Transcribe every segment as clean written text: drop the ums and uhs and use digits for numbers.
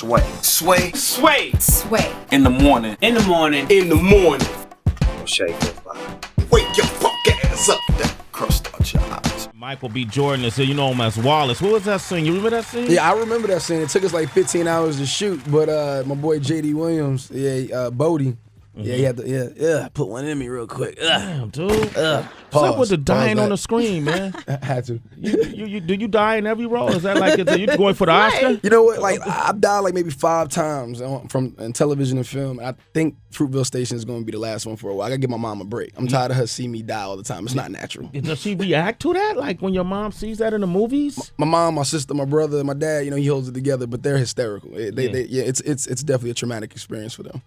Sway. Sway. Sway. Sway. In the morning. In the morning. In the morning. Shake it. Wake your fuck ass up. That crust out your eyes. Michael B. Jordan is here. You know him as Wallace. Who was that scene? You remember that scene? Yeah, I remember that scene. It took us like 15 hours to shoot, but my boy J.D. Williams, Bodie, he had to, put one in me real quick. Damn, dude. What's up with the dying on the screen, man? I had to. You do you die in every role? Is that like you going for the Oscar? You know what? Like I've died like maybe 5 times in television and film. And I think Fruitvale Station is going to be the last one for a while. I gotta give my mom a break. I'm tired of her seeing me die all the time. It's not natural. Does she react to that? Like when your mom sees that in the movies? My mom, my sister, my brother, my dad. He holds it together, but they're hysterical. It's definitely a traumatic experience for them.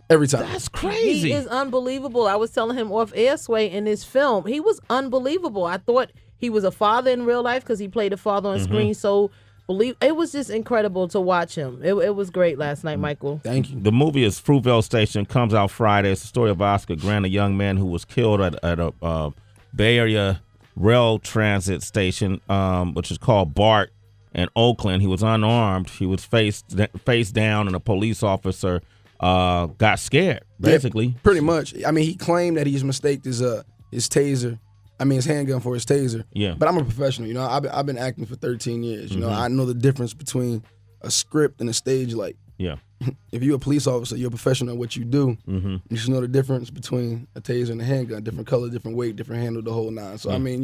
Every time. That's crazy. He is unbelievable. I was telling him off air, Sway, in this film, he was unbelievable. I thought he was a father in real life because he played a father on screen. So it was just incredible to watch him. It was great last night, Michael. Thank you. The movie is Fruitvale Station. Comes out Friday. It's the story of Oscar Grant, a young man who was killed at a Bay Area rail transit station, which is called BART in Oakland. He was unarmed. He was face down, and a police officer got scared, basically. Yeah, pretty much. I mean, he claimed that he's mistaked his taser. I mean, his handgun for his taser. Yeah. But I'm a professional. I've been acting for 13 years. I know the difference between a script and a stage light. Yeah. If you're a police officer, you're a professional at what you do. You should know the difference between a taser and a handgun. Different color, different weight, different handle, the whole nine. So I mean,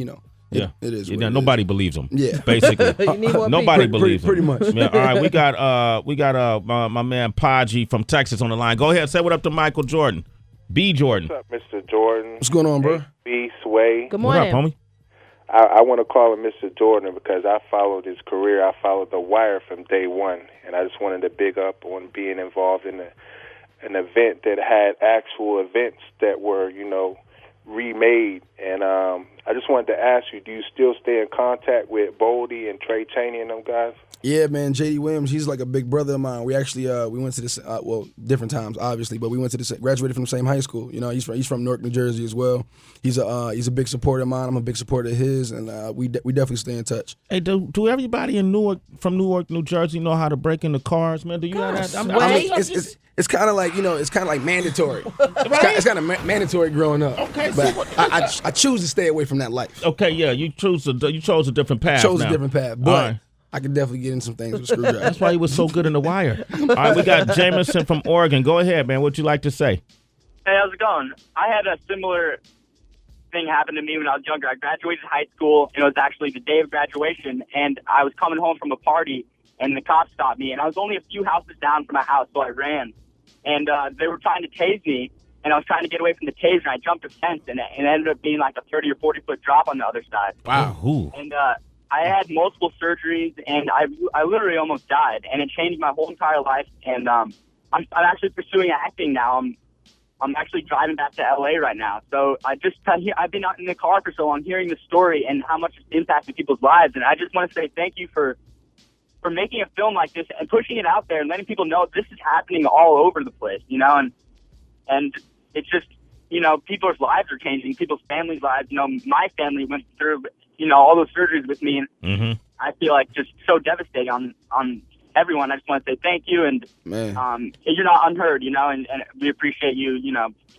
it is. Nobody believes him. Yeah, basically. Nobody believes him. Pretty much. Yeah, all right, we got my man Podgy from Texas on the line. Go ahead, say what up to Michael Jordan, B. Jordan. What's up, Mr. Jordan? What's going on, bro? B. Sway. Good morning. What up, homie? I want to call him Mr. Jordan because I followed his career. I followed The Wire from day one, and I just wanted to big up on being involved in an event that had actual events that were, remade. And I just wanted to ask you, do you still stay in contact with Boldy and Trey Chaney and them guys? Yeah, man, J.D. Williams, he's like a big brother of mine. We actually we went to this different times obviously, but we went to this graduated from the same high school. He's from Newark, New Jersey as well. He's a big supporter of mine. I'm a big supporter of his, and we definitely stay in touch. Hey, do everybody in Newark, New Jersey, know how to break into cars, man? Do you know that? It's kind of like mandatory. Right? It's kind of mandatory growing up. Okay, but I choose to stay away from that life. Okay, yeah, you chose a different path. A different path, but I can definitely get in some things with screwdrivers. That's why he was so good in The Wire. All right, we got Jameson from Oregon. Go ahead, man. What'd you like to say? Hey, how's it going? I had a similar thing happen to me when I was younger. I graduated high school, and it was actually the day of graduation, and I was coming home from a party, and the cops stopped me, and I was only a few houses down from my house, so I ran. And they were trying to tase me, and I was trying to get away from the taser, and I jumped a fence, and it ended up being like a 30 or 40-foot drop on the other side. Wow. Ooh. And I had multiple surgeries, and I literally almost died, and it changed my whole entire life. And I'm actually pursuing acting now. I'm actually driving back to LA right now. So I've been out in the car for so long, hearing the story and how much it's impacted people's lives. And I just want to say thank you for making a film like this and pushing it out there and letting people know this is happening all over the place, and it's just, people's lives are changing, people's families' lives. My family went through, all those surgeries with me, and I feel like just so devastating on everyone. I just want to say thank you, and you're not unheard, and we appreciate you,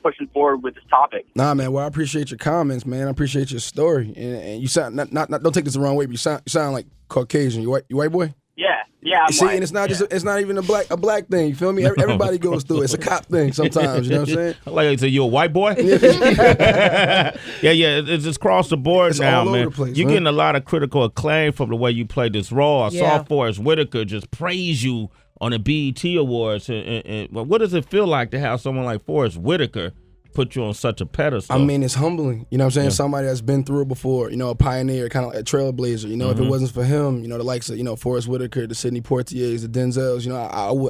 pushing forward with this topic. Nah, man. Well, I appreciate your comments, man. I appreciate your story, and you sound not don't take this the wrong way, but you sound like Caucasian. You white boy? Yeah. I'm See, white. And it's not even a black thing. You feel me? Everybody goes through it. It's a cop thing sometimes. You know what I'm saying? Like I said, you a white boy? Yeah. It's just across the board it's now, all man. over the place, You're man. getting a lot of critical acclaim from the way you played this role. I Yeah. saw Forrest Whitaker just praise you on the BET Awards. And what does it feel like to have someone like Forrest Whitaker put you on such a pedestal? I mean, it's humbling. You know what I'm saying? Somebody that's been through it before, a pioneer, kind of like a trailblazer. If it wasn't for him, the likes of, Forrest Whitaker, the Sidney Poitiers, the Denzels,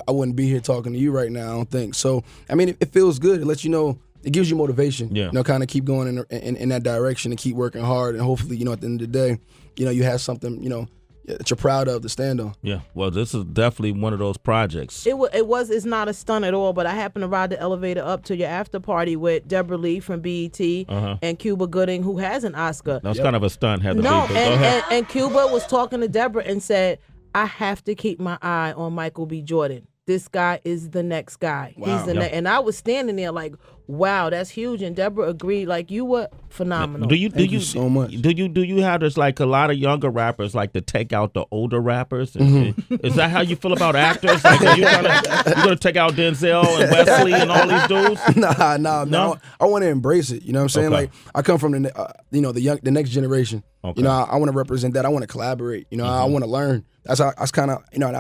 I wouldn't be here talking to you right now, I don't think. So, I mean, it feels good. It lets you know, it gives you motivation. Yeah. Kind of keep going in that direction and keep working hard. And hopefully, at the end of the day, you have something, that you're proud of to stand on. Yeah, well, this is definitely one of those projects. It's not a stunt at all, but I happened to ride the elevator up to your after party with Deborah Lee from BET and Cuba Gooding, who has an Oscar. That was kind of a stunt, Heather. No, B, but go ahead. and Cuba was talking to Deborah and said, I have to keep my eye on Michael B. Jordan. This guy is the next guy. Wow. He's the next. And I was standing there like, wow, that's huge. And Deborah agreed. Like, you were phenomenal. Thank you so much. Do you have this, like, a lot of younger rappers like to take out the older rappers? Is that how you feel about actors? Like, are you gonna take out Denzel and Wesley and all these dudes? No. I want to embrace it. You know what I'm saying? Okay. Like, I come from the next generation. Okay. You know, I want to represent that. I want to collaborate. You know, I want to learn. That's kind of, you know,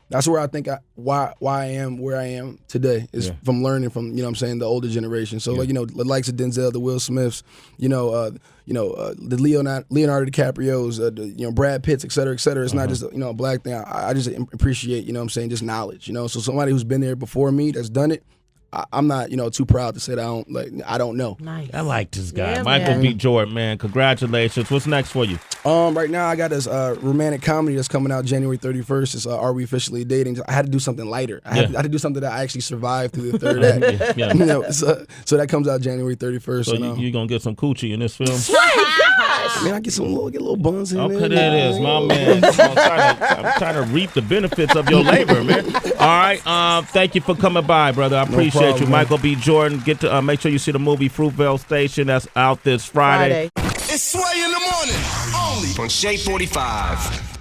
that's where I think why I am where I am today is from learning from, you know what I'm saying, the older generation. So like, you know, the likes of Denzel, the Will Smiths, the Leonardo DiCaprio's, Brad Pitts, et cetera, et cetera. It's not just, a black thing. I just appreciate, you know what I'm saying, just knowledge, you know. So somebody who's been there before me that's done it, I'm not, too proud to say that I don't know. Nice. I like this guy. Yeah, Michael B. Jordan, man. Congratulations. What's next for you? Right now I got this romantic comedy that's coming out January 31st. It's Are We Officially Dating? I had to do something lighter. I had to do something that I actually survived through the third act. Yeah. You know, so that comes out January 31st. So you gonna get some coochie in this film? I mean, I get little buns in there. Okay, there it is, my man. I'm trying to reap the benefits of your labor, man. All right, thank you for coming by, brother. I appreciate you, problem, Michael B. Jordan. Get to make sure you see the movie Fruitvale Station. That's out this Friday. It's Sway in the morning, only on Shade 45.